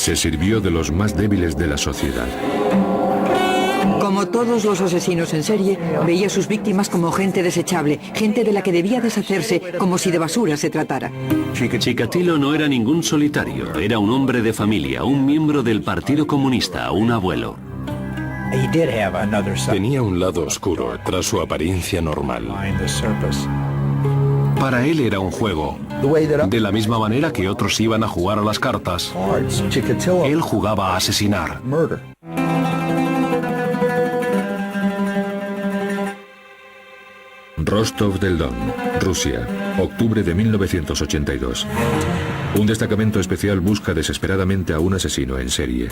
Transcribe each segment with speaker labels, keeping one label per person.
Speaker 1: Se sirvió de los más débiles de la sociedad.
Speaker 2: Como todos los asesinos en serie, veía a sus víctimas como gente desechable, gente de la que debía deshacerse como si de basura se tratara.
Speaker 3: Chikatilo no era ningún solitario, era un hombre de familia, un miembro del Partido Comunista, un abuelo.
Speaker 1: Tenía un lado oscuro tras su apariencia normal.
Speaker 4: Para él era un juego. De la misma manera que otros iban a jugar a las cartas, él jugaba a asesinar.
Speaker 1: Rostov del Don, Rusia, octubre de 1982. Un destacamento especial busca desesperadamente a un asesino en serie.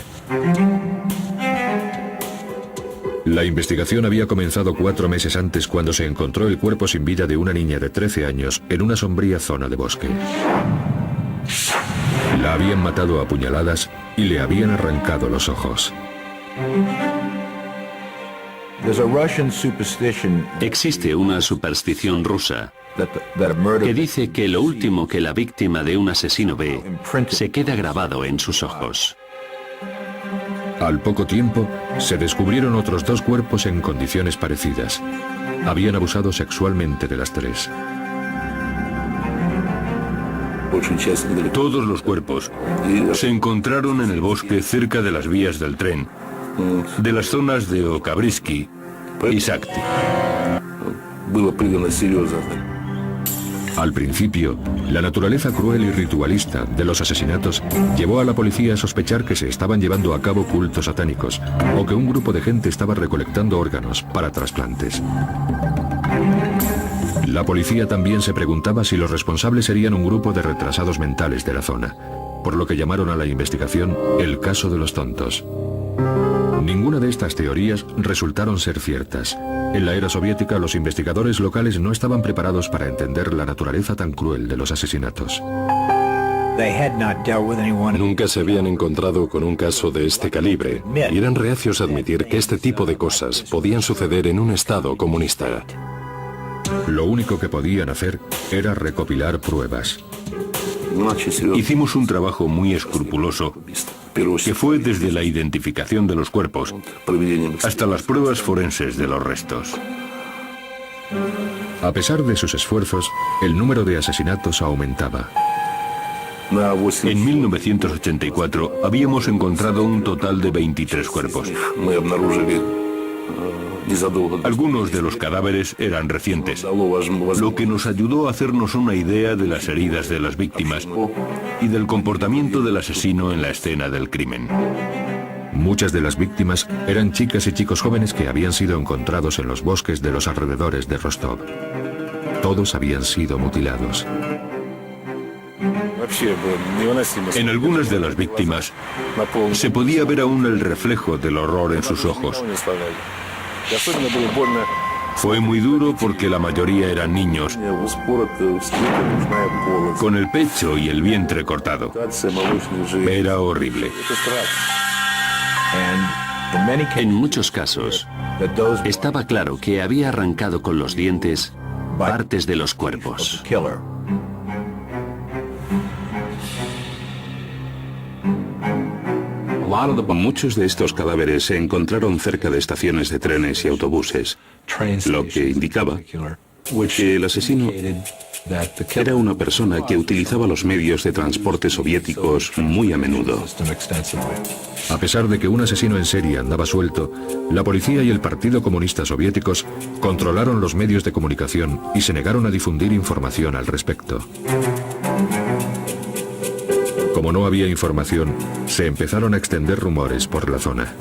Speaker 1: La investigación había comenzado 4 meses antes cuando se encontró el cuerpo sin vida de una niña de 13 años en una sombría zona de bosque. La habían matado a puñaladas y le habían arrancado los ojos.
Speaker 3: Existe una superstición rusa que dice que lo último que la víctima de un asesino ve se queda grabado en sus ojos.
Speaker 1: Al poco tiempo, se descubrieron otros 2 cuerpos en condiciones parecidas. Habían abusado sexualmente de las 3.
Speaker 5: Todos los cuerpos se encontraron en el bosque cerca de las vías del tren, de las zonas de Okabrisky y Sakti.
Speaker 1: Al principio, la naturaleza cruel y ritualista de los asesinatos llevó a la policía a sospechar que se estaban llevando a cabo cultos satánicos o que un grupo de gente estaba recolectando órganos para trasplantes. La policía también se preguntaba si los responsables serían un grupo de retrasados mentales de la zona, por lo que llamaron a la investigación el caso de los tontos. Ninguna de estas teorías resultaron ser ciertas. En la era soviética, los investigadores locales no estaban preparados para entender la naturaleza tan cruel de los asesinatos.
Speaker 6: Nunca se habían encontrado con un caso de este calibre y eran reacios a admitir que este tipo de cosas podían suceder en un estado comunista.
Speaker 1: Lo único que podían hacer era recopilar pruebas.
Speaker 5: Hicimos un trabajo muy escrupuloso que fue desde la identificación de los cuerpos hasta las pruebas forenses de los restos.
Speaker 1: A pesar de sus esfuerzos, el número de asesinatos aumentaba.
Speaker 5: En 1984 habíamos encontrado un total de 23 cuerpos. Algunos de los cadáveres eran recientes, lo que nos ayudó a hacernos una idea de las heridas de las víctimas y del comportamiento del asesino en la escena del crimen.
Speaker 1: Muchas de las víctimas eran chicas y chicos jóvenes que habían sido encontrados en los bosques de los alrededores de Rostov. Todos habían sido mutilados.
Speaker 5: En algunas de las víctimas se podía ver aún el reflejo del horror en sus ojos. Fue muy duro porque la mayoría eran niños, con el pecho y el vientre cortado. Era horrible.
Speaker 3: En muchos casos, estaba claro que había arrancado con los dientes partes de los cuerpos.
Speaker 7: Muchos de estos cadáveres se encontraron cerca de estaciones de trenes y autobuses, lo que indicaba que el asesino era una persona que utilizaba los medios de transporte soviéticos muy a menudo.
Speaker 1: A pesar de que un asesino en serie andaba suelto, la policía y el Partido Comunista Soviéticos controlaron los medios de comunicación y se negaron a difundir información al respecto. Como no había información, se empezaron a extender rumores por la zona.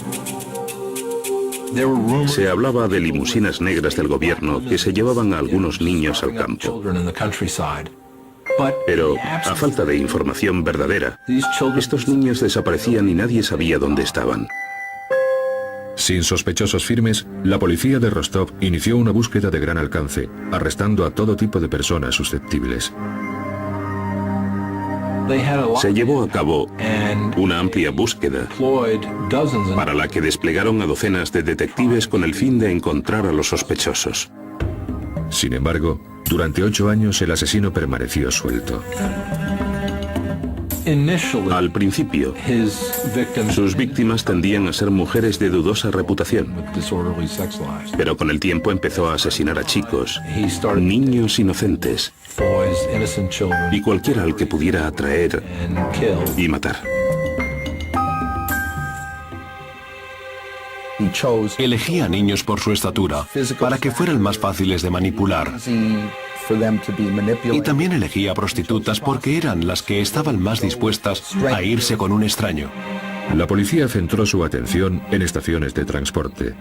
Speaker 7: Se hablaba de limusinas negras del gobierno que se llevaban a algunos niños al campo. Pero, a falta de información verdadera, estos niños desaparecían y nadie sabía dónde estaban.
Speaker 1: Sin sospechosos firmes, la policía de Rostov inició una búsqueda de gran alcance, arrestando a todo tipo de personas susceptibles.
Speaker 7: Se llevó a cabo una amplia búsqueda para la que desplegaron a docenas de detectives con el fin de encontrar a los sospechosos.
Speaker 1: Sin embargo, durante 8 años el asesino permaneció suelto.
Speaker 7: Al principio, sus víctimas tendían a ser mujeres de dudosa reputación, pero con el tiempo empezó a asesinar a chicos, niños inocentes y cualquiera al que pudiera atraer y matar.
Speaker 4: Elegía a niños por su estatura, para que fueran más fáciles de manipular. Y también elegía prostitutas porque eran las que estaban más dispuestas a irse con un extraño.
Speaker 1: La policía centró su atención en estaciones de transporte.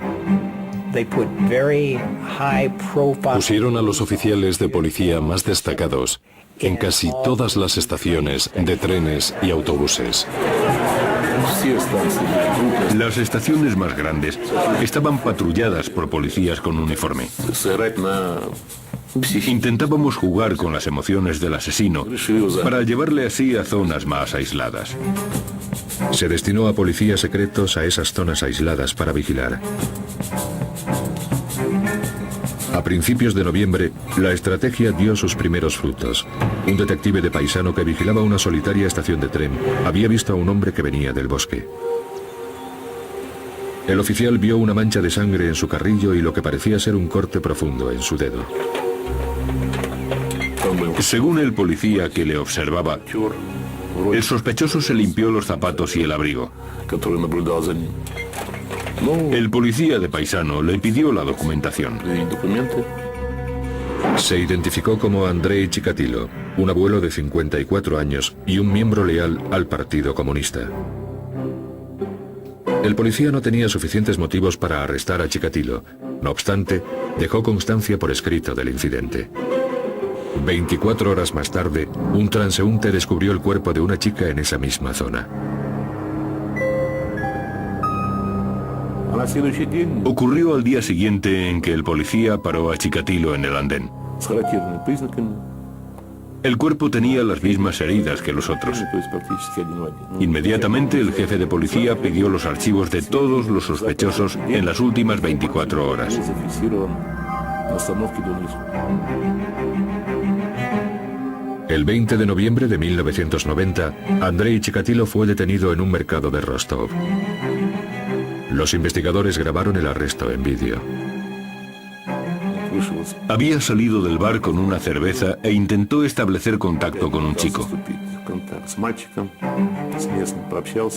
Speaker 6: Pusieron a los oficiales de policía más destacados en casi todas las estaciones de trenes y autobuses.
Speaker 5: Las estaciones más grandes estaban patrulladas por policías con uniforme. Intentábamos jugar con las emociones del asesino para llevarle así a zonas más aisladas.
Speaker 1: Se destinó a policías secretos a esas zonas aisladas para vigilar. A principios de noviembre, la estrategia dio sus primeros frutos. Un detective de paisano que vigilaba una solitaria estación de tren había visto a un hombre que venía del bosque. El oficial vio una mancha de sangre en su carrillo y lo que parecía ser un corte profundo en su dedo.
Speaker 5: Según el policía que le observaba, el sospechoso se limpió los zapatos y el abrigo. El policía de paisano le pidió la documentación.
Speaker 1: Se identificó como Andrei Chikatilo, un abuelo de 54 años y un miembro leal al Partido Comunista. El policía no tenía suficientes motivos para arrestar a Chikatilo. No obstante, dejó constancia por escrito del incidente. 24 horas más tarde, un transeúnte descubrió el cuerpo de una chica en esa misma zona.
Speaker 5: Ocurrió al día siguiente en que el policía paró a Chikatilo en el andén. El cuerpo tenía las mismas heridas que los otros. Inmediatamente el jefe de policía pidió los archivos de todos los sospechosos en las últimas 24 horas.
Speaker 1: El 20 de noviembre de 1990, Andrei Chikatilo fue detenido en un mercado de Rostov. Los investigadores grabaron el arresto en vídeo.
Speaker 5: Había salido del bar con una cerveza e intentó establecer contacto con un chico.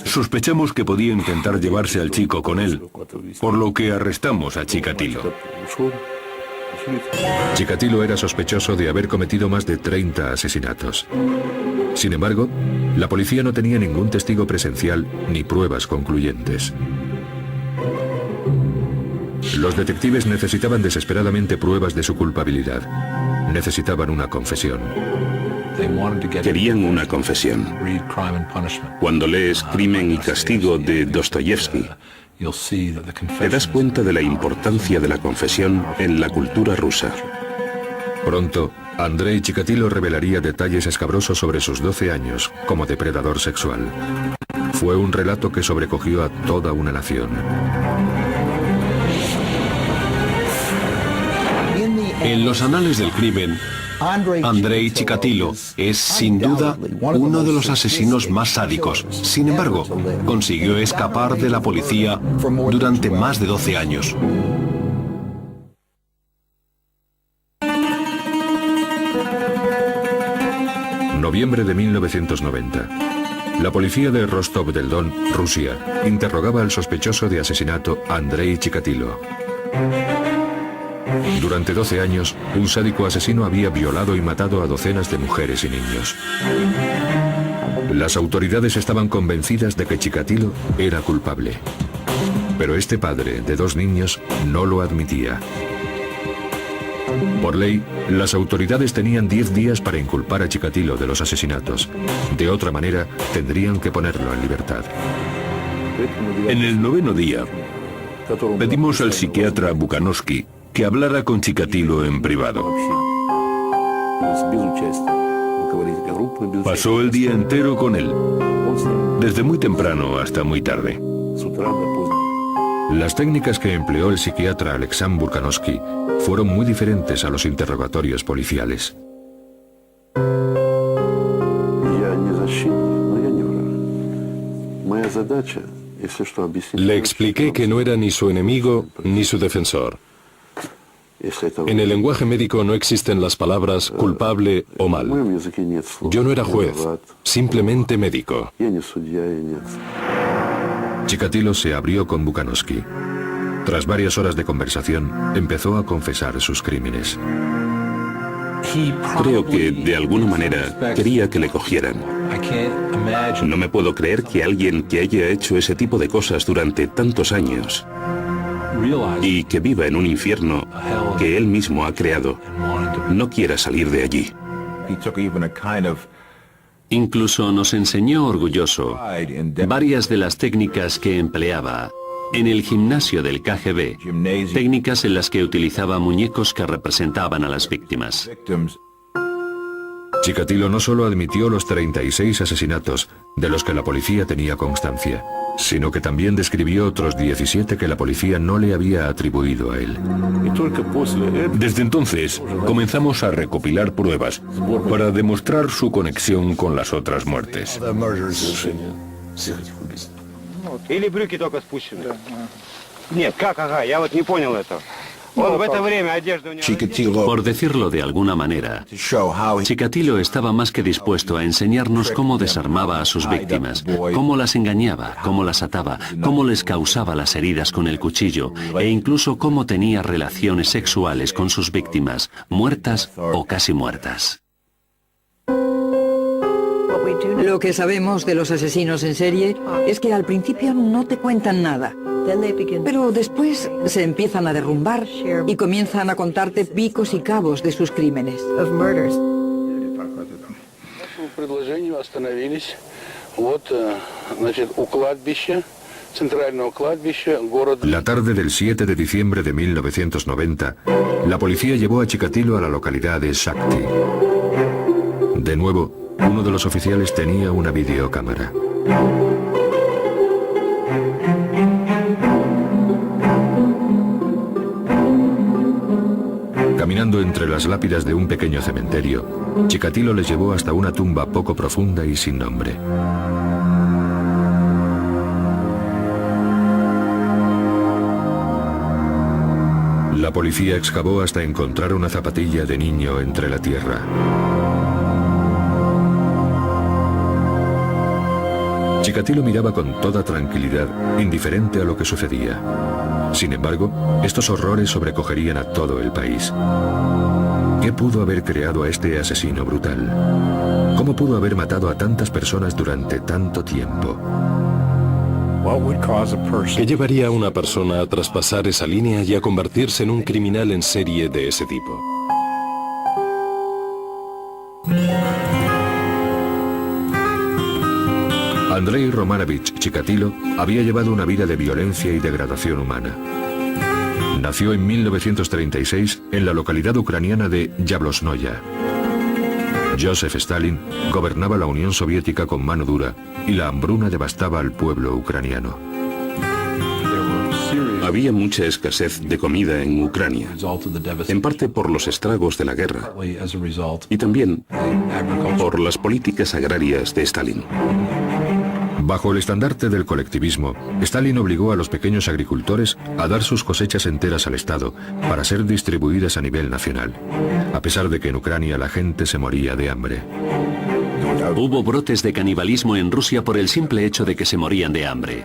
Speaker 5: Sospechamos que podía intentar llevarse al chico con él, por lo que arrestamos a Chikatilo.
Speaker 1: Chikatilo era sospechoso de haber cometido más de 30 asesinatos. Sin embargo, la policía no tenía ningún testigo presencial ni pruebas concluyentes. Los detectives necesitaban desesperadamente pruebas de su culpabilidad. Necesitaban una confesión.
Speaker 7: Querían una confesión. Cuando lees Crimen y Castigo de Dostoyevsky, te das cuenta de la importancia de la confesión en la cultura rusa.
Speaker 1: Pronto, Andrei Chikatilo revelaría detalles escabrosos sobre sus 12 años como depredador sexual. Fue un relato que sobrecogió a toda una nación.
Speaker 4: En los anales del crimen, Andrei Chikatilo es sin duda uno de los asesinos más sádicos. Sin embargo, consiguió escapar de la policía durante más de 12 años.
Speaker 1: Noviembre de 1990. La policía de Rostov del Don, Rusia, interrogaba al sospechoso de asesinato Andrei Chikatilo. Durante 12 años, un sádico asesino había violado y matado a docenas de mujeres y niños. Las autoridades estaban convencidas de que Chikatilo era culpable. Pero este padre de 2 niños no lo admitía. Por ley, las autoridades tenían 10 días para inculpar a Chikatilo de los asesinatos. De otra manera, tendrían que ponerlo en libertad.
Speaker 5: En el 9º día, pedimos al psiquiatra Bukanovsky que hablara con Chikatilo en privado. Pasó el día entero con él, desde muy temprano hasta muy tarde.
Speaker 1: Las técnicas que empleó el psiquiatra Alexandr Bukanovsky fueron muy diferentes a los interrogatorios policiales.
Speaker 6: Le expliqué que no era ni su enemigo ni su defensor. En el lenguaje médico no existen las palabras culpable o mal. Yo no era juez, simplemente médico.
Speaker 1: Chikatilo se abrió con Bukanovsky. Tras varias horas de conversación, empezó a confesar sus crímenes.
Speaker 7: Creo que, de alguna manera, quería que le cogieran. No me puedo creer que alguien que haya hecho ese tipo de cosas durante tantos años y que viva en un infierno que él mismo ha creado, no quiera salir de allí.
Speaker 3: Incluso nos enseñó orgulloso varias de las técnicas que empleaba en el gimnasio del KGB, técnicas en las que utilizaba muñecos que representaban a las víctimas.
Speaker 1: Chikatilo no solo admitió los 36 asesinatos de los que la policía tenía constancia, sino que también describió otros 17 que la policía no le había atribuido a él.
Speaker 5: Desde entonces, comenzamos a recopilar pruebas para demostrar su conexión con las otras muertes.
Speaker 8: Или брюки только спущены? Нет, как, ага, я вот не понял этого. Он в это время одежда у него...
Speaker 3: Por decirlo de alguna manera, Chikatilo estaba más que dispuesto a enseñarnos cómo desarmaba a sus víctimas, cómo las engañaba, cómo las ataba, cómo les causaba las heridas con el cuchillo e incluso cómo tenía relaciones sexuales con sus víctimas, muertas o casi muertas.
Speaker 2: Lo que sabemos de los asesinos en serie es que al principio no te cuentan nada, pero después se empiezan a derrumbar y comienzan a contarte picos y cabos de sus crímenes.
Speaker 1: La tarde del 7 de diciembre de 1990, la policía llevó a Chikatilo a la localidad de Shakti. De nuevo, uno de los oficiales tenía una videocámara. Caminando entre las lápidas de un pequeño cementerio, Chikatilo les llevó hasta una tumba poco profunda y sin nombre. La policía excavó hasta encontrar una zapatilla de niño entre la tierra. Chikatilo miraba con toda tranquilidad, indiferente a lo que sucedía. Sin embargo, estos horrores sobrecogerían a todo el país. ¿Qué pudo haber creado a este asesino brutal? ¿Cómo pudo haber matado a tantas personas durante tanto tiempo?
Speaker 6: ¿Qué llevaría a una persona a traspasar esa línea y a convertirse en un criminal en serie de ese tipo?
Speaker 1: Andrei Romanovich Chikatilo había llevado una vida de violencia y degradación humana. Nació en 1936 en la localidad ucraniana de Yablosnoya. Joseph Stalin gobernaba la Unión Soviética con mano dura y la hambruna devastaba al pueblo ucraniano.
Speaker 7: Había mucha escasez de comida en Ucrania, en parte por los estragos de la guerra y también por las políticas agrarias de Stalin.
Speaker 1: Bajo el estandarte del colectivismo, Stalin obligó a los pequeños agricultores a dar sus cosechas enteras al Estado para ser distribuidas a nivel nacional, a pesar de que en Ucrania la gente se moría de hambre.
Speaker 3: Hubo brotes de canibalismo en Rusia por el simple hecho de que se morían de hambre.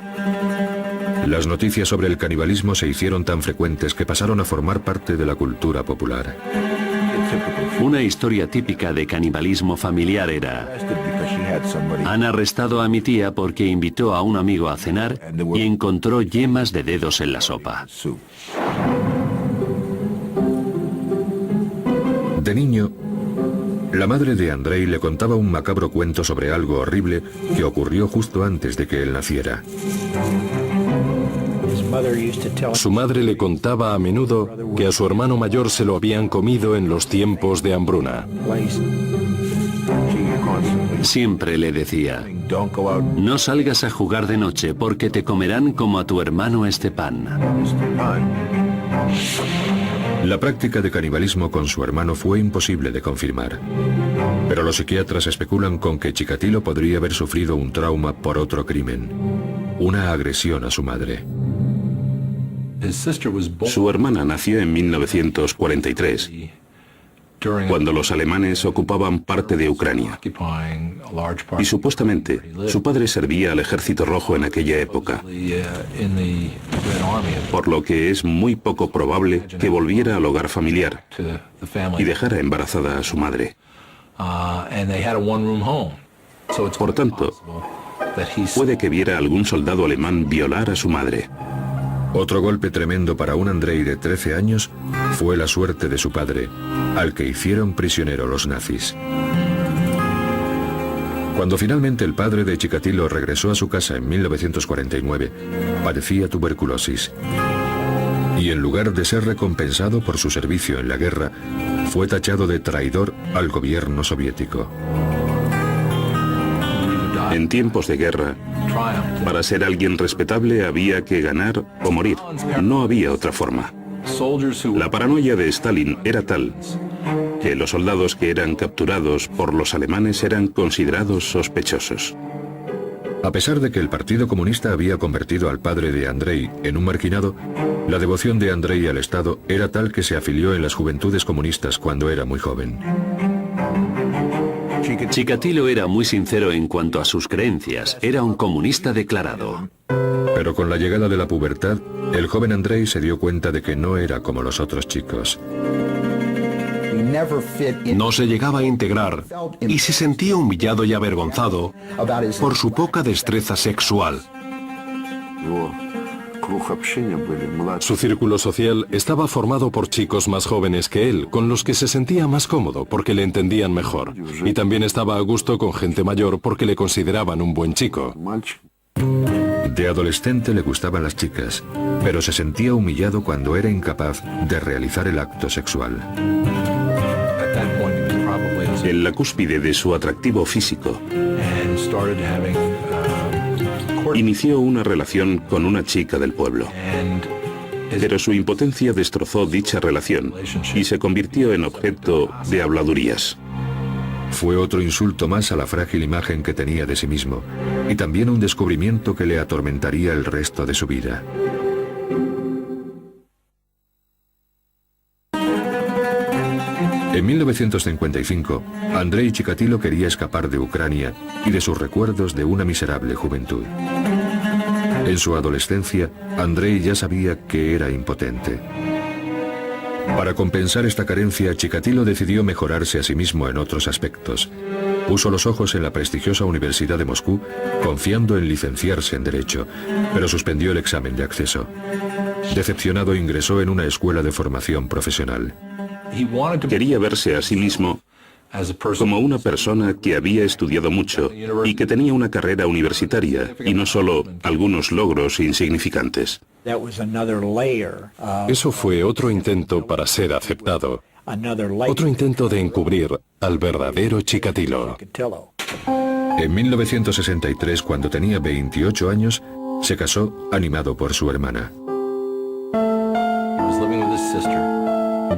Speaker 1: Las noticias sobre el canibalismo se hicieron tan frecuentes que pasaron a formar parte de la cultura popular.
Speaker 3: Una historia típica de canibalismo familiar era: han arrestado a mi tía porque invitó a un amigo a cenar y encontró yemas de dedos en la sopa.
Speaker 1: De niño, la madre de Andrei le contaba un macabro cuento sobre algo horrible que ocurrió justo antes de que él naciera.
Speaker 6: Su madre le contaba a menudo que a su hermano mayor se lo habían comido en los tiempos de hambruna.
Speaker 3: Siempre le decía: no salgas a jugar de noche porque te comerán como a tu hermano Stepan.
Speaker 1: La práctica de canibalismo con su hermano fue imposible de confirmar, pero los psiquiatras especulan con que Chikatilo podría haber sufrido un trauma por otro crimen, una agresión a su madre.
Speaker 7: Su hermana nació en 1943, cuando los alemanes ocupaban parte de Ucrania. Y supuestamente, su padre servía al Ejército Rojo en aquella época, por lo que es muy poco probable que volviera al hogar familiar y dejara embarazada a su madre. Por tanto, puede que viera a algún soldado alemán violar a su madre.
Speaker 1: Otro golpe tremendo para un Andrei de 13 años fue la suerte de su padre, al que hicieron prisionero los nazis. Cuando finalmente el padre de Chikatilo regresó a su casa en 1949, padecía tuberculosis. Y en lugar de ser recompensado por su servicio en la guerra, fue tachado de traidor al gobierno soviético.
Speaker 7: En tiempos de guerra, para ser alguien respetable había que ganar o morir. No había otra forma. La paranoia de Stalin era tal que los soldados que eran capturados por los alemanes eran considerados sospechosos.
Speaker 1: A pesar de que el Partido Comunista había convertido al padre de Andrei en un marginado, la devoción de Andrei al Estado era tal que se afilió en las Juventudes Comunistas cuando era muy joven.
Speaker 3: Chikatilo era muy sincero en cuanto a sus creencias. Era un comunista declarado.
Speaker 1: Pero con la llegada de la pubertad, el joven Andrei se dio cuenta de que no era como los otros chicos.
Speaker 4: No se llegaba a integrar y se sentía humillado y avergonzado por su poca destreza sexual.
Speaker 6: Su círculo social estaba formado por chicos más jóvenes que él, con los que se sentía más cómodo porque le entendían mejor. Y también estaba a gusto con gente mayor porque le consideraban un buen chico.
Speaker 1: De adolescente le gustaban las chicas, pero se sentía humillado cuando era incapaz de realizar el acto sexual.
Speaker 7: En la cúspide de su atractivo físico, inició una relación con una chica del pueblo. Pero su impotencia destrozó dicha relación y se convirtió en objeto de habladurías.
Speaker 1: Fue otro insulto más a la frágil imagen que tenía de sí mismo, y también un descubrimiento que le atormentaría el resto de su vida. En 1955, Andrei Chikatilo quería escapar de Ucrania y de sus recuerdos de una miserable juventud. En su adolescencia, Andrei ya sabía que era impotente. Para compensar esta carencia, Chikatilo decidió mejorarse a sí mismo en otros aspectos. Puso los ojos en la prestigiosa Universidad de Moscú, confiando en licenciarse en Derecho, pero suspendió el examen de acceso. Decepcionado, ingresó en una escuela de formación profesional.
Speaker 7: Quería verse a sí mismo como una persona que había estudiado mucho y que tenía una carrera universitaria y no solo algunos logros insignificantes.
Speaker 6: Eso fue otro intento para ser aceptado. Otro intento de encubrir al verdadero Chikatilo.
Speaker 1: En 1963, cuando tenía 28 años, se casó animado por su hermana.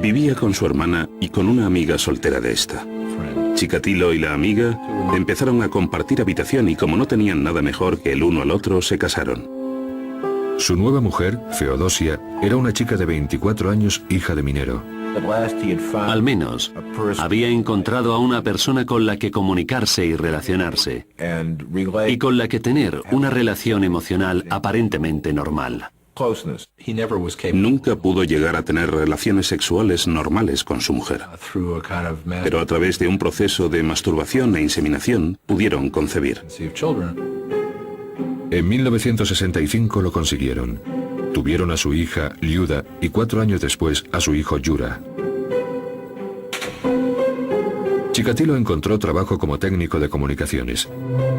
Speaker 7: Vivía con su hermana y con una amiga soltera de esta. Chikatilo y la amiga empezaron a compartir habitación y como no tenían nada mejor que el uno al otro, se casaron.
Speaker 1: Su nueva mujer, Feodosia, era una chica de 24 años, hija de minero.
Speaker 3: Al menos, había encontrado a una persona con la que comunicarse y relacionarse, y con la que tener una relación emocional aparentemente normal.
Speaker 7: Nunca pudo llegar a tener relaciones sexuales normales con su mujer, pero a través de un proceso de masturbación e inseminación pudieron concebir.
Speaker 1: En 1965 lo consiguieron. Tuvieron a su hija, Liuda, y 4 años después a su hijo, Yura. Chikatilo encontró trabajo como técnico de comunicaciones,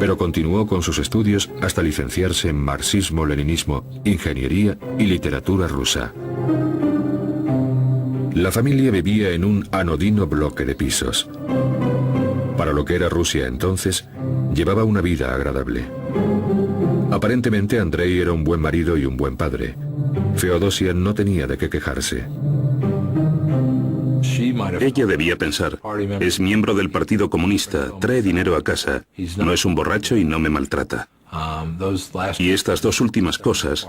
Speaker 1: pero continuó con sus estudios hasta licenciarse en marxismo-leninismo, ingeniería y literatura rusa. La familia vivía en un anodino bloque de pisos. Para lo que era Rusia entonces, llevaba una vida agradable. Aparentemente Andrei era un buen marido y un buen padre. Feodosia no tenía de qué quejarse.
Speaker 7: Ella debía pensar, es miembro del Partido Comunista, trae dinero a casa, no es un borracho y no me maltrata. Y estas dos últimas cosas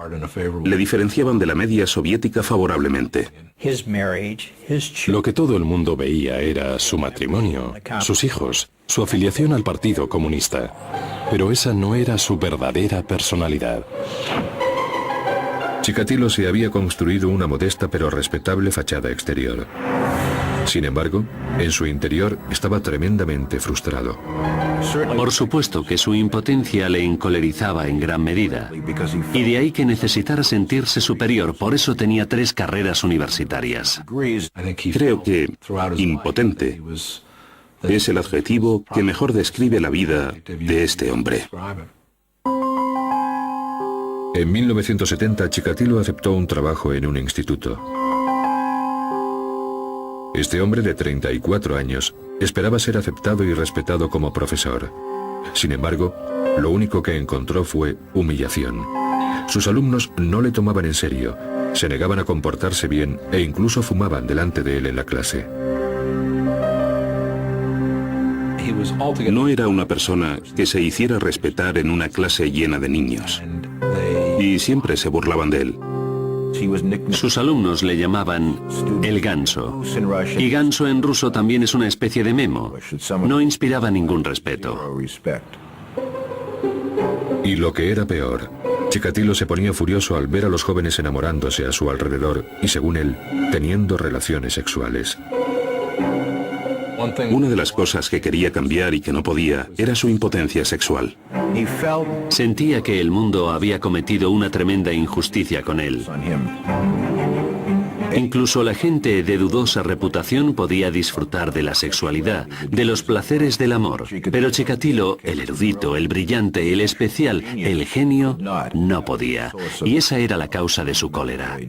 Speaker 7: le diferenciaban de la media soviética favorablemente.
Speaker 6: Lo que todo el mundo veía era su matrimonio, sus hijos, su afiliación al Partido Comunista. Pero esa no era su verdadera personalidad.
Speaker 1: Chikatilo se había construido una modesta pero respetable fachada exterior. Sin embargo, en su interior estaba tremendamente frustrado.
Speaker 3: Por supuesto que su impotencia le encolerizaba en gran medida, y de ahí que necesitara sentirse superior, por eso tenía 3 carreras universitarias.
Speaker 7: Creo que impotente es el adjetivo que mejor describe la vida de este hombre.
Speaker 1: En 1970, Chikatilo aceptó un trabajo en un instituto. Este hombre de 34 años esperaba ser aceptado y respetado como profesor. Sin embargo, lo único que encontró fue humillación. Sus alumnos no le tomaban en serio, se negaban a comportarse bien e incluso fumaban delante de él en la clase.
Speaker 7: No era una persona que se hiciera respetar en una clase llena de niños. Y siempre se burlaban de él.
Speaker 3: Sus alumnos le llamaban el ganso. Y ganso en ruso también es una especie de memo. No inspiraba ningún respeto.
Speaker 1: Y lo que era peor, Chikatilo se ponía furioso al ver a los jóvenes enamorándose a su alrededor y, según él, teniendo relaciones sexuales.
Speaker 7: Una de las cosas que quería cambiar y que no podía era su impotencia sexual.
Speaker 3: Sentía que el mundo había cometido una tremenda injusticia con él. Incluso la gente de dudosa reputación podía disfrutar de la sexualidad, de los placeres del amor. Pero Chikatilo, el erudito, el brillante, el especial, el genio, no podía. Y esa era la causa de su cólera.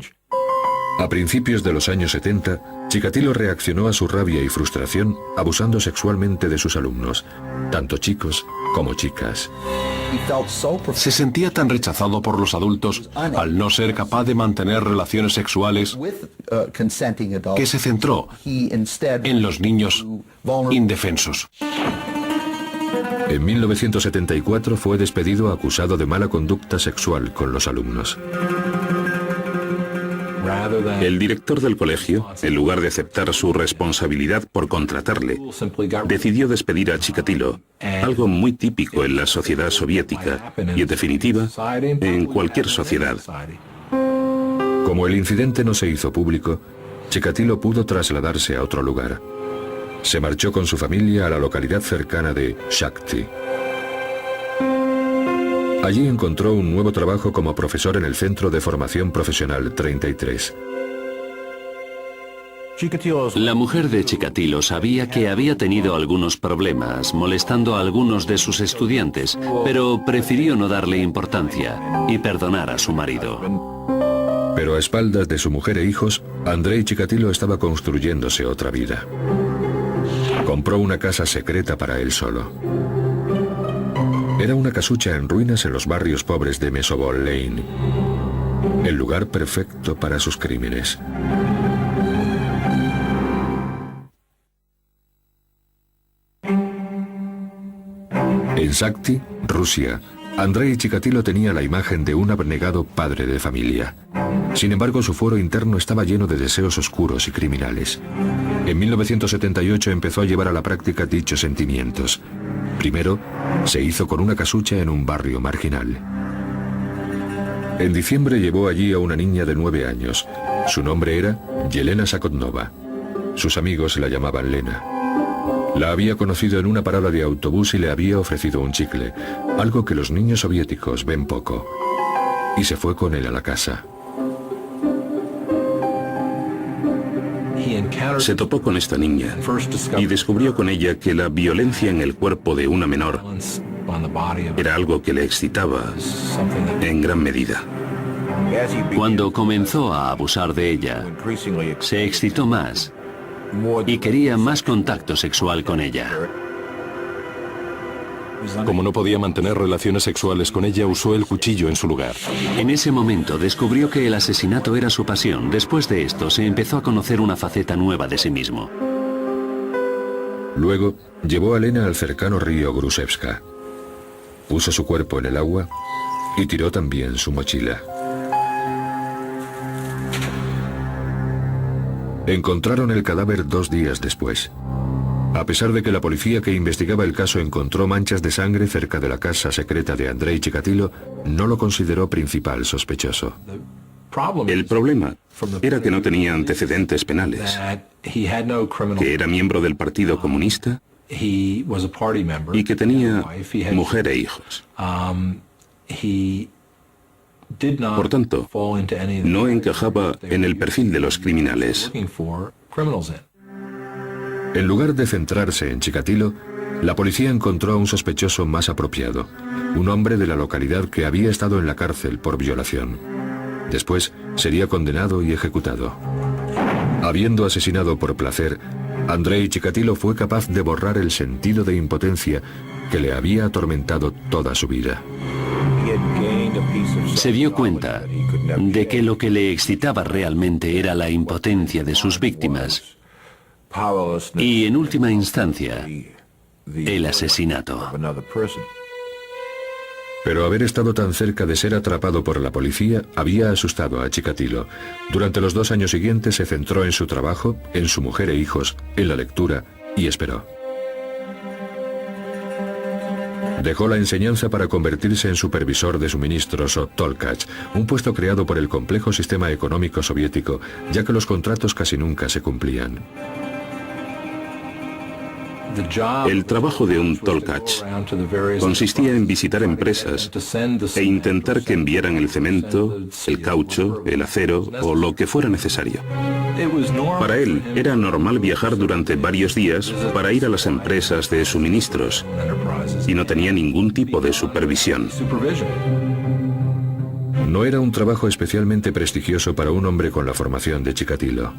Speaker 1: A principios de los años 70, Chikatilo reaccionó a su rabia y frustración abusando sexualmente de sus alumnos, tanto chicos como chicas.
Speaker 4: Se sentía tan rechazado por los adultos al no ser capaz de mantener relaciones sexuales que se centró en los niños indefensos.
Speaker 1: En 1974 fue despedido acusado de mala conducta sexual con los alumnos.
Speaker 7: El director del colegio, en lugar de aceptar su responsabilidad por contratarle, decidió despedir a Chikatilo, algo muy típico en la sociedad soviética y, en definitiva, en cualquier sociedad.
Speaker 1: Como el incidente no se hizo público, Chikatilo pudo trasladarse a otro lugar. Se marchó con su familia a la localidad cercana de Shakhty. Allí encontró un nuevo trabajo como profesor en el Centro de Formación Profesional 33.
Speaker 3: La mujer de Chikatilo sabía que había tenido algunos problemas, molestando a algunos de sus estudiantes, pero prefirió no darle importancia y perdonar a su marido.
Speaker 1: Pero a espaldas de su mujer e hijos, Andrei Chikatilo estaba construyéndose otra vida. Compró una casa secreta para él solo. Era una casucha en ruinas en los barrios pobres de Mesobol Lane. El lugar perfecto para sus crímenes. En Shakhty, Rusia, Andrei Chikatilo tenía la imagen de un abnegado padre de familia. Sin embargo, su fuero interno estaba lleno de deseos oscuros y criminales. En 1978 empezó a llevar a la práctica dichos sentimientos. Primero, se hizo con una casucha en un barrio marginal. En diciembre llevó allí a una niña de 9 años. Su nombre era Yelena Sakhotnova. Sus amigos la llamaban Lena. La había conocido en una parada de autobús y le había ofrecido un chicle, algo que los niños soviéticos ven poco. Y se fue con él a la casa.
Speaker 7: Se topó con esta niña y descubrió con ella que la violencia en el cuerpo de una menor era algo que le excitaba en gran medida.
Speaker 3: Cuando comenzó a abusar de ella, se excitó más y quería más contacto sexual con ella.
Speaker 6: Como no podía mantener relaciones sexuales con ella, usó el cuchillo en su lugar.
Speaker 3: En ese momento descubrió que el asesinato era su pasión. Después de esto, se empezó a conocer una faceta nueva de sí mismo.
Speaker 1: Luego, llevó a Lena al cercano río Grusevska. Puso su cuerpo en el agua y tiró también su mochila. Encontraron el cadáver 2 días después. A pesar de que la policía que investigaba el caso encontró manchas de sangre cerca de la casa secreta de Andrei Chikatilo, no lo consideró principal sospechoso.
Speaker 7: El problema era que no tenía antecedentes penales, que era miembro del Partido Comunista y que tenía mujer e hijos. Por tanto, no encajaba en el perfil de los criminales.
Speaker 1: En lugar de centrarse en Chikatilo, la policía encontró a un sospechoso más apropiado, un hombre de la localidad que había estado en la cárcel por violación. Después sería condenado y ejecutado. Habiendo asesinado por placer, Andrei Chikatilo fue capaz de borrar el sentido de impotencia que le había atormentado toda su vida.
Speaker 3: Se dio cuenta de que lo que le excitaba realmente era la impotencia de sus víctimas y, en última instancia, el asesinato.
Speaker 1: Pero haber estado tan cerca de ser atrapado por la policía había asustado a Chikatilo. Durante los 2 años siguientes se centró en su trabajo, en su mujer e hijos, en la lectura y esperó. Dejó la enseñanza para convertirse en supervisor de suministros o Tolkach, un puesto creado por el complejo sistema económico soviético, ya que los contratos casi nunca se cumplían.
Speaker 7: El trabajo de un Tolkach consistía en visitar empresas e intentar que enviaran el cemento, el caucho, el acero o lo que fuera necesario. Para él era normal viajar durante varios días para ir a las empresas de suministros y no tenía ningún tipo de supervisión.
Speaker 1: No era un trabajo especialmente prestigioso para un hombre con la formación de Chikatilo.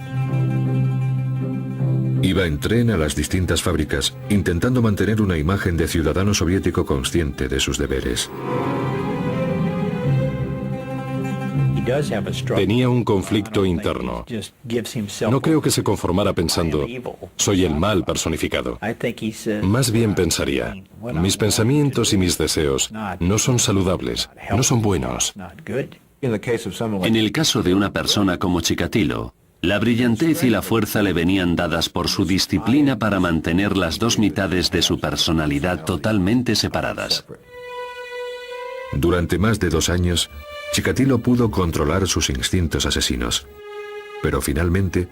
Speaker 1: Iba en tren a las distintas fábricas, intentando mantener una imagen de ciudadano soviético consciente de sus deberes.
Speaker 6: Tenía un conflicto interno. No creo que se conformara pensando, soy el mal personificado. Más bien pensaría, mis pensamientos y mis deseos no son saludables, no son buenos.
Speaker 3: En el caso de una persona como Chikatilo, la brillantez y la fuerza le venían dadas por su disciplina para mantener las 2 mitades de su personalidad totalmente separadas.
Speaker 1: Durante más de 2 años, Chikatilo pudo controlar sus instintos asesinos, pero finalmente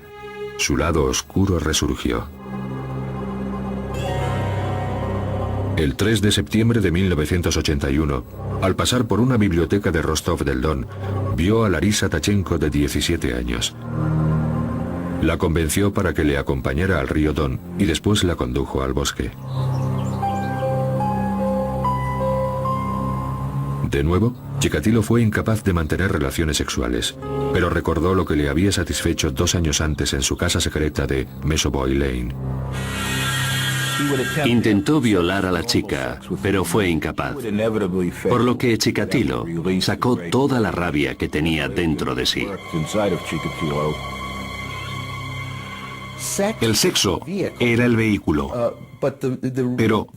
Speaker 1: su lado oscuro resurgió. El 3 de septiembre de 1981, al pasar por una biblioteca de Rostov del Don, vio a Larisa Tachenko de 17 años. La convenció para que le acompañara al río Don y después la condujo al bosque. De nuevo, Chikatilo fue incapaz de mantener relaciones sexuales, pero recordó lo que le había satisfecho 2 años antes en su casa secreta de Mesoboy Lane.
Speaker 3: Intentó violar a la chica, pero fue incapaz, por lo que Chikatilo sacó toda la rabia que tenía dentro de sí.
Speaker 4: El sexo era el vehículo, pero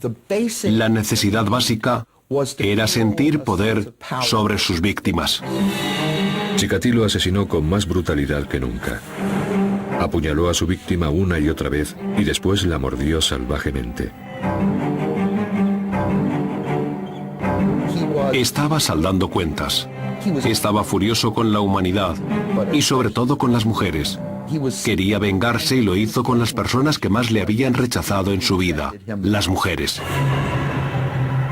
Speaker 4: la necesidad básica era sentir poder sobre sus víctimas.
Speaker 1: Chikatilo asesinó con más brutalidad que nunca. Apuñaló a su víctima una y otra vez y después la mordió salvajemente.
Speaker 4: Estaba saldando cuentas. Estaba furioso con la humanidad y sobre todo con las mujeres. Quería vengarse y lo hizo con las personas que más le habían rechazado en su vida, las mujeres.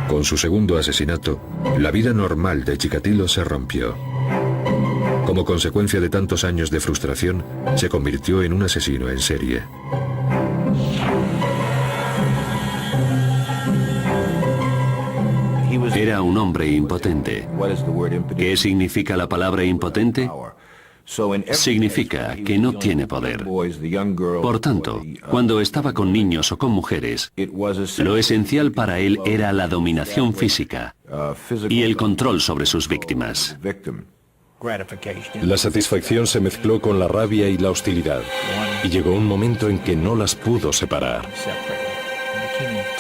Speaker 1: Con su segundo asesinato, la vida normal de Chikatilo se rompió. Como consecuencia de tantos años de frustración, se convirtió en un asesino en serie.
Speaker 3: Era un hombre impotente. ¿Qué significa la palabra impotente? Significa que no tiene poder. Por tanto, cuando estaba con niños o con mujeres, lo esencial para él era la dominación física y el control sobre sus víctimas.
Speaker 6: La satisfacción se mezcló con la rabia y la hostilidad, y llegó un momento en que no las pudo separar.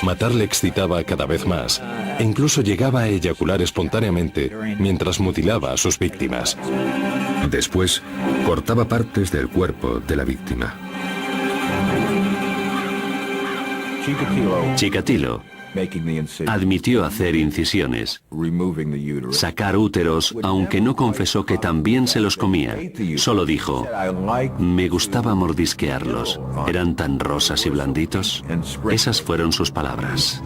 Speaker 6: Matar le excitaba cada vez más e incluso llegaba a eyacular espontáneamente mientras mutilaba a sus víctimas.
Speaker 1: Después, cortaba partes del cuerpo de la víctima.
Speaker 3: Chikatilo admitió hacer incisiones, sacar úteros, aunque no confesó que también se los comía. Solo dijo, me gustaba mordisquearlos. ¿Eran tan rosas y blanditos? Esas fueron sus palabras.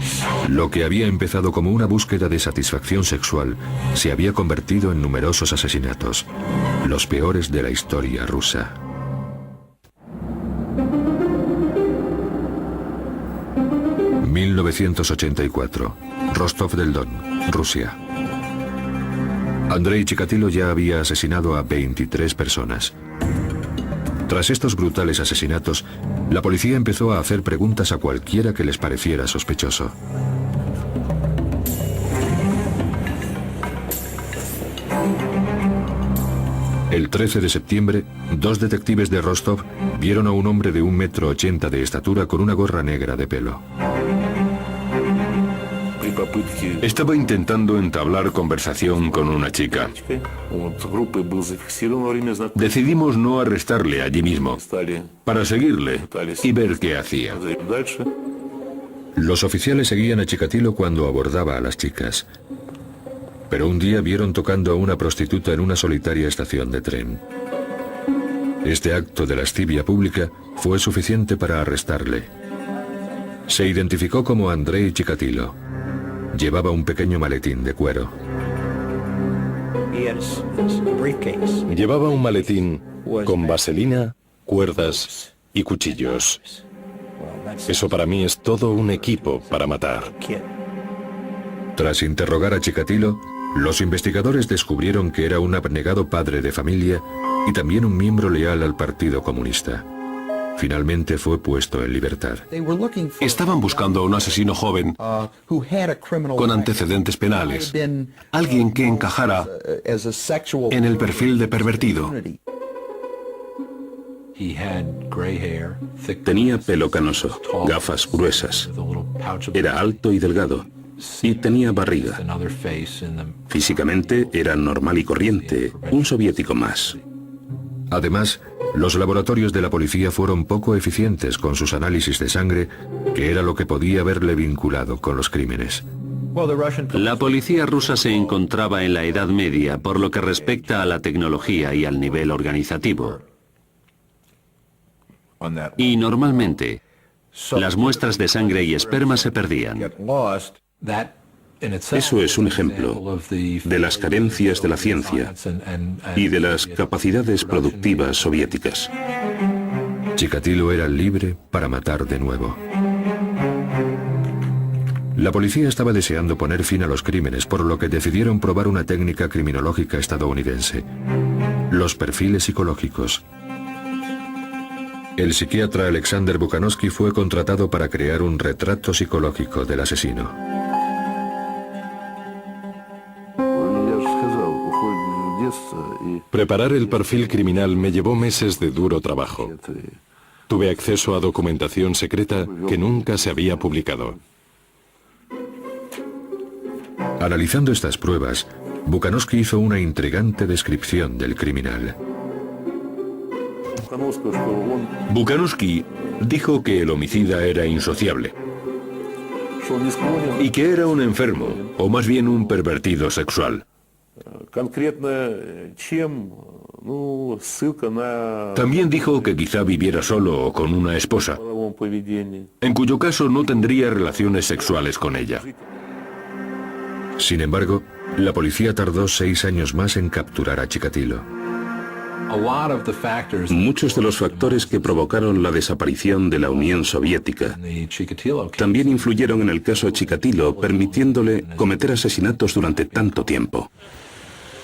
Speaker 1: Lo que había empezado como una búsqueda de satisfacción sexual se había convertido en numerosos asesinatos, los peores de la historia rusa. ...1984... Rostov del Don, Rusia. Andrei Chikatilo ya había asesinado a 23 personas. Tras estos brutales asesinatos, la policía empezó a hacer preguntas a cualquiera que les pareciera sospechoso. El 13 de septiembre, 2 detectives de Rostov vieron a un hombre de 1,80 m de estatura con una gorra negra de pelo.
Speaker 5: Estaba intentando entablar conversación con una chica. Decidimos no arrestarle allí mismo, para seguirle y ver qué hacía.
Speaker 1: Los oficiales seguían a Chikatilo cuando abordaba a las chicas. Pero un día vieron tocando a una prostituta en una solitaria estación de tren. Este acto de lascivia pública fue suficiente para arrestarle. Se identificó como Andrei Chikatilo. Llevaba un pequeño maletín de cuero.
Speaker 6: Llevaba un maletín con vaselina, cuerdas y cuchillos. Eso para mí es todo un equipo para matar.
Speaker 1: Tras interrogar a Chikatilo, los investigadores descubrieron que era un abnegado padre de familia y también un miembro leal al Partido Comunista. Finalmente fue puesto en libertad.
Speaker 4: Estaban buscando a un asesino joven con antecedentes penales, alguien que encajara en el perfil de pervertido.
Speaker 7: Tenía pelo canoso, gafas gruesas, era alto y delgado y tenía barriga. Físicamente era normal y corriente, un soviético más.
Speaker 1: Además, los laboratorios de la policía fueron poco eficientes con sus análisis de sangre, que era lo que podía haberle vinculado con los crímenes.
Speaker 3: La policía rusa se encontraba en la Edad Media por lo que respecta a la tecnología y al nivel organizativo. Y normalmente, las muestras de sangre y esperma se perdían.
Speaker 7: Eso es un ejemplo de las carencias de la ciencia y de las capacidades productivas soviéticas.
Speaker 1: Chikatilo era libre para matar de nuevo. La policía estaba deseando poner fin a los crímenes, por lo que decidieron probar una técnica criminológica estadounidense: los perfiles psicológicos. El psiquiatra Alexander Bukanovsky fue contratado para crear un retrato psicológico del asesino.
Speaker 6: Preparar el perfil criminal me llevó meses de duro trabajo. Tuve acceso a documentación secreta que nunca se había publicado.
Speaker 1: Analizando estas pruebas, Bukanovsky hizo una intrigante descripción del criminal.
Speaker 5: Bukanovsky dijo que el homicida era insociable y que era un enfermo, o más bien un pervertido sexual. También dijo que quizá viviera solo o con una esposa, en cuyo caso no tendría relaciones sexuales con ella.
Speaker 1: Sin embargo, la policía tardó 6 años más en capturar a Chikatilo.
Speaker 7: Muchos de los factores que provocaron la desaparición de la Unión Soviética también influyeron en el caso Chikatilo, permitiéndole cometer asesinatos durante tanto tiempo.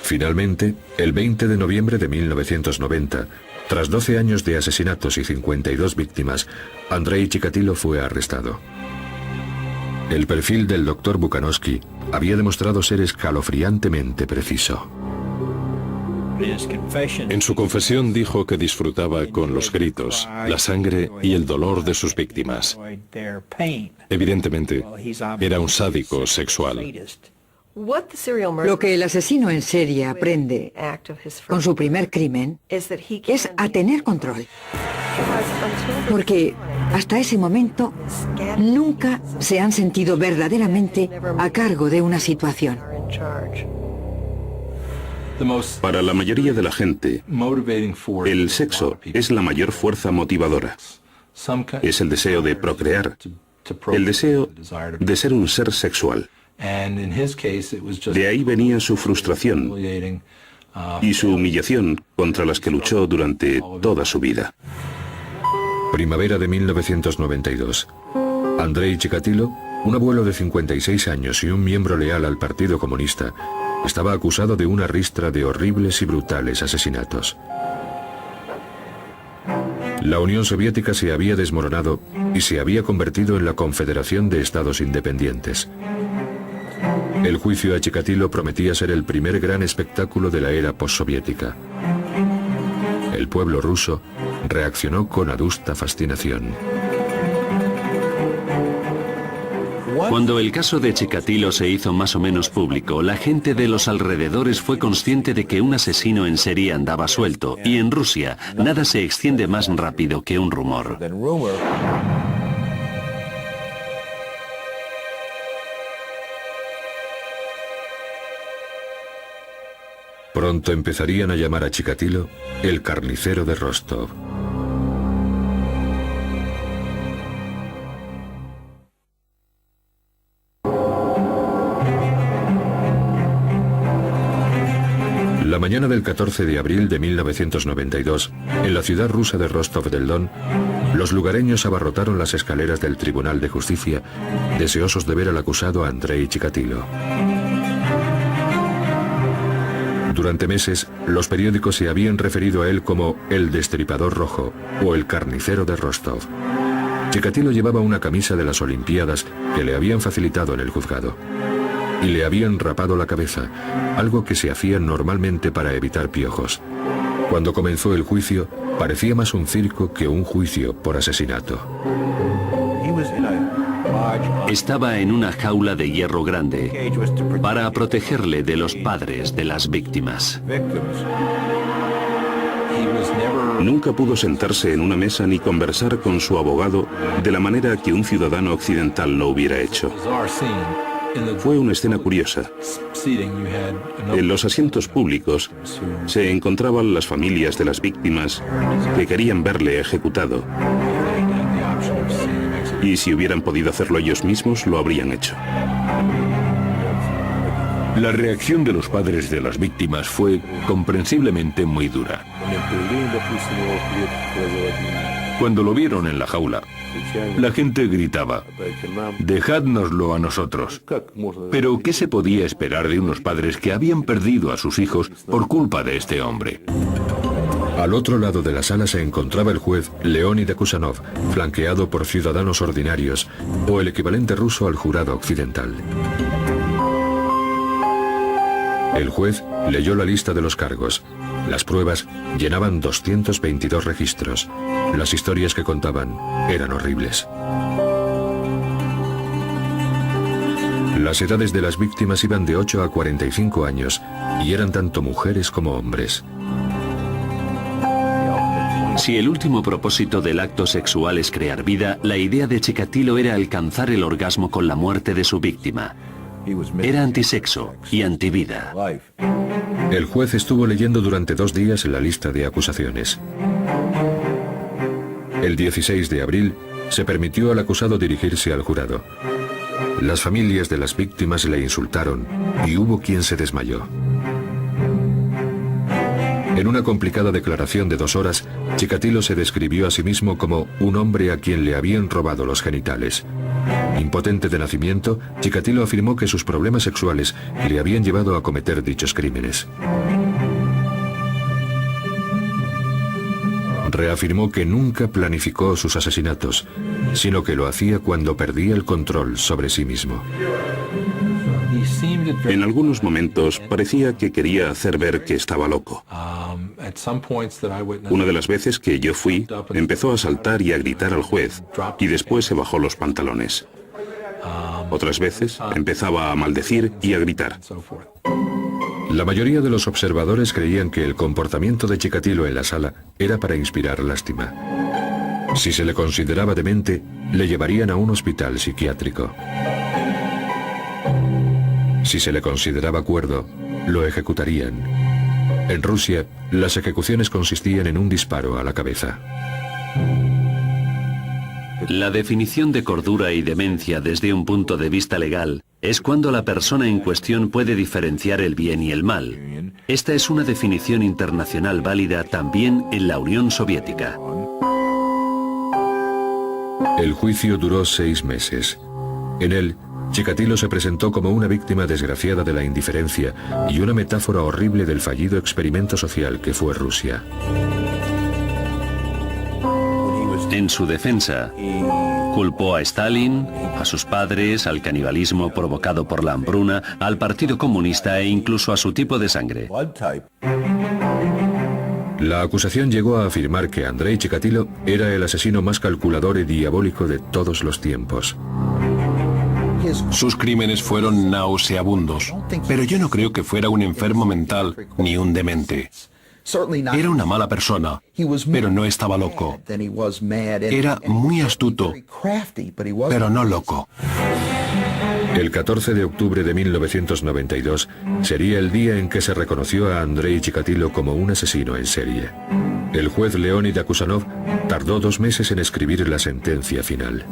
Speaker 1: Finalmente, el 20 de noviembre de 1990, tras 12 años de asesinatos y 52 víctimas, Andrei Chikatilo fue arrestado. El perfil del Dr. Bukanovsky había demostrado ser escalofriantemente preciso.
Speaker 6: En su confesión dijo que disfrutaba con los gritos, la sangre y el dolor de sus víctimas. Evidentemente, era un sádico sexual.
Speaker 2: Lo que el asesino en serie aprende con su primer crimen es a tener control. Porque hasta ese momento nunca se han sentido verdaderamente a cargo de una situación.
Speaker 7: Para la mayoría de la gente, el sexo es la mayor fuerza motivadora. Es el deseo de procrear, el deseo de ser un ser sexual. De ahí venía su frustración y su humillación contra las que luchó durante toda su vida.
Speaker 1: Primavera de 1992. Andrei Chikatilo, un abuelo de 56 años y un miembro leal al Partido Comunista, estaba acusado de una ristra de horribles y brutales asesinatos. La Unión Soviética se había desmoronado y se había convertido en la Confederación de Estados Independientes. El juicio a Chikatilo prometía ser el primer gran espectáculo de la era postsoviética. El pueblo ruso reaccionó con adusta fascinación.
Speaker 3: Cuando el caso de Chikatilo se hizo más o menos público, la gente de los alrededores fue consciente de que un asesino en serie andaba suelto, y en Rusia nada se extiende más rápido que un rumor.
Speaker 1: Pronto empezarían a llamar a Chikatilo el carnicero de Rostov. La mañana del 14 de abril de 1992, en la ciudad rusa de Rostov del Don, los lugareños abarrotaron las escaleras del Tribunal de Justicia, deseosos de ver al acusado Andrei Chikatilo. Durante meses, los periódicos se habían referido a él como el Destripador Rojo o el Carnicero de Rostov. Chikatilo llevaba una camisa de las Olimpiadas que le habían facilitado en el juzgado. Y le habían rapado la cabeza, algo que se hacía normalmente para evitar piojos. Cuando comenzó el juicio, parecía más un circo que un juicio por asesinato.
Speaker 3: Estaba en una jaula de hierro grande para protegerle de los padres de las víctimas.
Speaker 7: Nunca pudo sentarse en una mesa ni conversar con su abogado de la manera que un ciudadano occidental lo hubiera hecho. Fue una escena curiosa. En los asientos públicos se encontraban las familias de las víctimas que querían verle ejecutado. Y si hubieran podido hacerlo ellos mismos, lo habrían hecho.
Speaker 5: La reacción de los padres de las víctimas fue comprensiblemente muy dura. Cuando lo vieron en la jaula, la gente gritaba: «Dejádnoslo a nosotros». Pero ¿qué se podía esperar de unos padres que habían perdido a sus hijos por culpa de este hombre?
Speaker 1: Al otro lado de la sala se encontraba el juez Leonid Kusanov, flanqueado por ciudadanos ordinarios, o el equivalente ruso al jurado occidental. El juez leyó la lista de los cargos. Las pruebas llenaban 222 registros. Las historias que contaban eran horribles. Las edades de las víctimas iban de 8 a 45 años y eran tanto mujeres como hombres.
Speaker 3: Si el último propósito del acto sexual es crear vida, la idea de Chikatilo era alcanzar el orgasmo con la muerte de su víctima. Era antisexo y antivida.
Speaker 1: El juez estuvo leyendo durante 2 días la lista de acusaciones. El 16 de abril se permitió al acusado dirigirse al jurado. Las familias de las víctimas le insultaron y hubo quien se desmayó. En una complicada declaración de 2 horas, Chikatilo se describió a sí mismo como un hombre a quien le habían robado los genitales. Impotente de nacimiento, Chikatilo afirmó que sus problemas sexuales le habían llevado a cometer dichos crímenes. Reafirmó que nunca planificó sus asesinatos, sino que lo hacía cuando perdía el control sobre sí mismo.
Speaker 7: En algunos momentos parecía que quería hacer ver que estaba loco. Una de las veces que yo fui, empezó a saltar y a gritar al juez, y después se bajó los pantalones. Otras veces empezaba a maldecir y a gritar.
Speaker 1: La mayoría de los observadores creían que el comportamiento de Chikatilo en la sala era para inspirar lástima. Si se le consideraba demente, le llevarían a un hospital psiquiátrico. Si se le consideraba cuerdo, lo ejecutarían. En Rusia, las ejecuciones consistían en un disparo a la cabeza.
Speaker 3: La definición de cordura y demencia desde un punto de vista legal es cuando la persona en cuestión puede diferenciar el bien y el mal. Esta es una definición internacional válida también en la Unión Soviética.
Speaker 1: El juicio duró 6 meses. En él, Chikatilo se presentó como una víctima desgraciada de la indiferencia y una metáfora horrible del fallido experimento social que fue Rusia.
Speaker 3: En su defensa, culpó a Stalin, a sus padres, al canibalismo provocado por la hambruna, al Partido Comunista e incluso a su tipo de sangre.
Speaker 1: La acusación llegó a afirmar que Andrei Chikatilo era el asesino más calculador y diabólico de todos los tiempos.
Speaker 4: Sus crímenes fueron nauseabundos, pero yo no creo que fuera un enfermo mental ni un demente. Era una mala persona, pero no estaba loco. Era muy astuto, pero no loco.
Speaker 1: El 14 de octubre de 1992 sería el día en que se reconoció a Andrei Chikatilo como un asesino en serie. El juez Leonid Akusanov tardó 2 meses en escribir la sentencia final.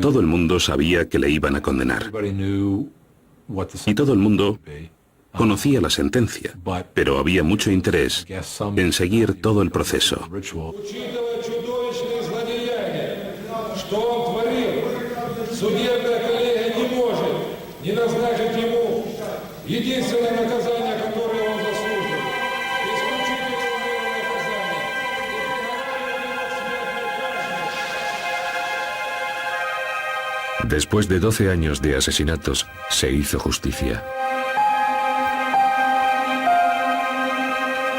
Speaker 7: Todo el mundo sabía que le iban a condenar. Y todo el mundo conocía la sentencia, pero había mucho interés en seguir todo el proceso.
Speaker 1: Después de 12 años de asesinatos, se hizo justicia.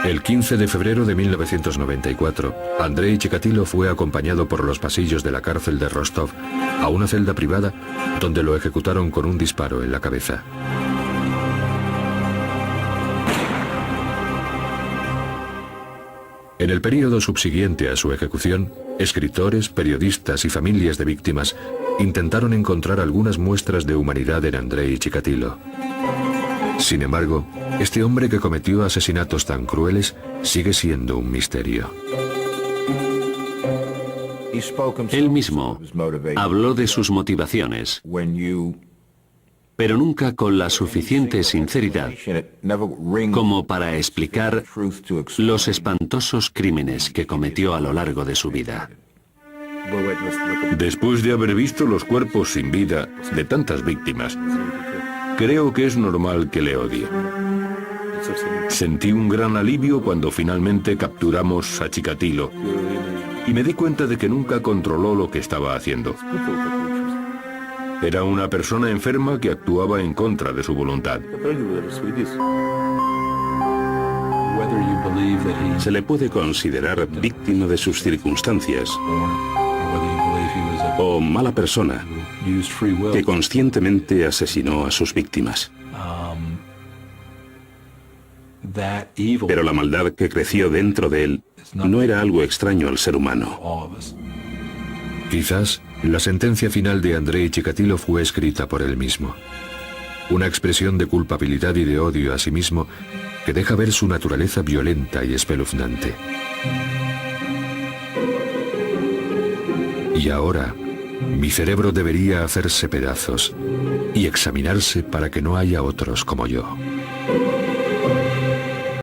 Speaker 1: El 15 de febrero de 1994, Andrei Chikatilo fue acompañado por los pasillos de la cárcel de Rostov a una celda privada donde lo ejecutaron con un disparo en la cabeza. En el período subsiguiente a su ejecución, escritores, periodistas y familias de víctimas intentaron encontrar algunas muestras de humanidad en Andrei Chikatilo. Sin embargo, este hombre que cometió asesinatos tan crueles sigue siendo un misterio.
Speaker 3: Él mismo habló de sus motivaciones, pero nunca con la suficiente sinceridad como para explicar los espantosos crímenes que cometió a lo largo de su vida.
Speaker 5: Después de haber visto los cuerpos sin vida de tantas víctimas, creo que es normal que le odie. Sentí un gran alivio cuando finalmente capturamos a Chikatilo y me di cuenta de que nunca controló lo que estaba haciendo. Era una persona enferma que actuaba en contra de su voluntad.
Speaker 7: Se le puede considerar víctima de sus circunstancias o mala persona que conscientemente asesinó a sus víctimas. Pero la maldad que creció dentro de él no era algo extraño al ser humano.
Speaker 1: Quizás la sentencia final de Andrei Chikatilo fue escrita por él mismo. Una expresión de culpabilidad y de odio a sí mismo que deja ver su naturaleza violenta y espeluznante. Y ahora, mi cerebro debería hacerse pedazos y examinarse para que no haya otros como yo.